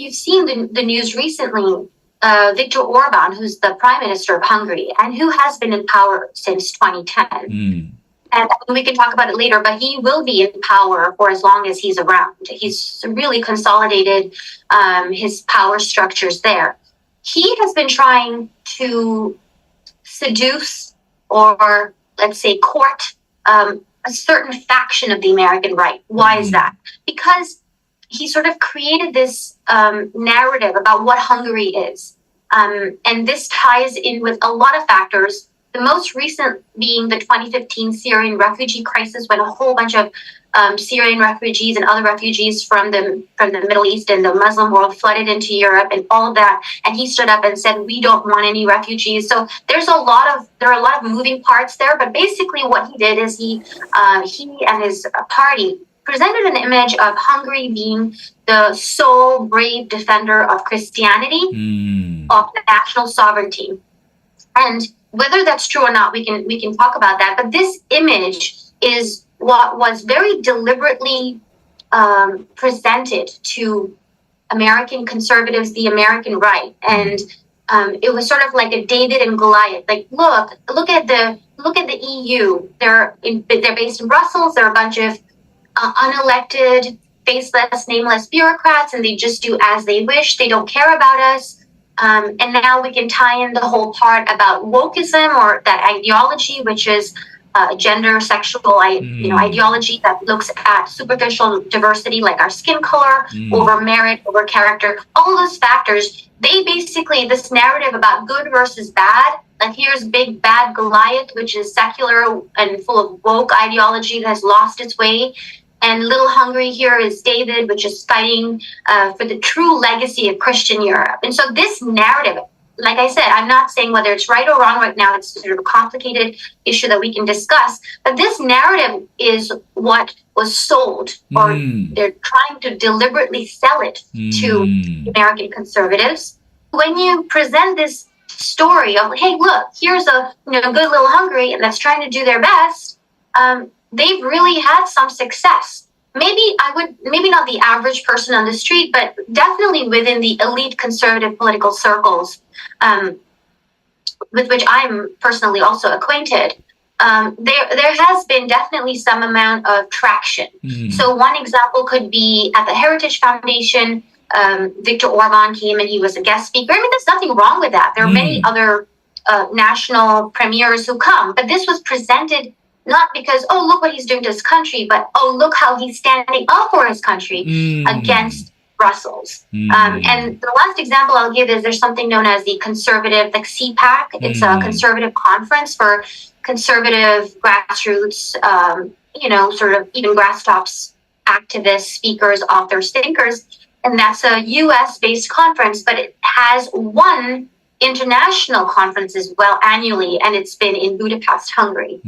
you've seen the news recently, Viktor Orban, who's the prime minister of Hungary and who has been in power since 2010, and we can talk about it later, but he will be in power for as long as he's around. He's really consolidated his power structures there. He has been trying to seduce or, let's say, court a certain faction of the American right. Why is that? Because he sort of created this narrative about what Hungary is. And this ties in with a lot of factors. The most recent being the 2015 Syrian refugee crisis, when a whole bunch of Syrian refugees and other refugees from the Middle East and the Muslim world flooded into Europe and all of that. And he stood up and said, "We don't want any refugees." So there are a lot of moving parts there. But basically, what he did is he and his party presented an image of Hungary being the sole brave defender of Christianity, of national sovereignty, and whether that's true or not, we can talk about that. But this image is what was very deliberately presented to American conservatives, the American right, and it was sort of like a David and Goliath. Like, look at the EU. They're based in Brussels. They're a bunch of unelected, faceless, nameless bureaucrats, and they just do as they wish. They don't care about us. And now we can tie in the whole part about wokeism, or that ideology, which is gender, sexual, ideology that looks at superficial diversity, like our skin color, over merit, over character. All those factors, they basically, this narrative about good versus bad, like here's big bad Goliath, which is secular and full of woke ideology that has lost its way. And little Hungary here is David, which is fighting for the true legacy of Christian Europe. And so this narrative, like I said, I'm not saying whether it's right or wrong right now. It's sort of a complicated issue that we can discuss. But this narrative is what was sold, or they're trying to deliberately sell it to American conservatives. When you present this story of, hey, look, here's a good little Hungary, and that's trying to do their best, they've really had some success. Maybe not the average person on the street, but definitely within the elite conservative political circles, with which I'm personally also acquainted, there has been definitely some amount of traction. So one example could be at the Heritage Foundation, Viktor Orban came and he was a guest speaker. I mean, there's nothing wrong with that. There are many other national premiers who come, but this was presented not because, oh, look what he's doing to his country, but, oh, look how he's standing up for his country against Brussels. And the last example I'll give is there's something known as the conservative, like CPAC. It's a conservative conference for conservative grassroots, sort of even grasstops, activists, speakers, authors, thinkers. And that's a US-based conference, but it has one international conference as well annually, and it's been in Budapest, Hungary.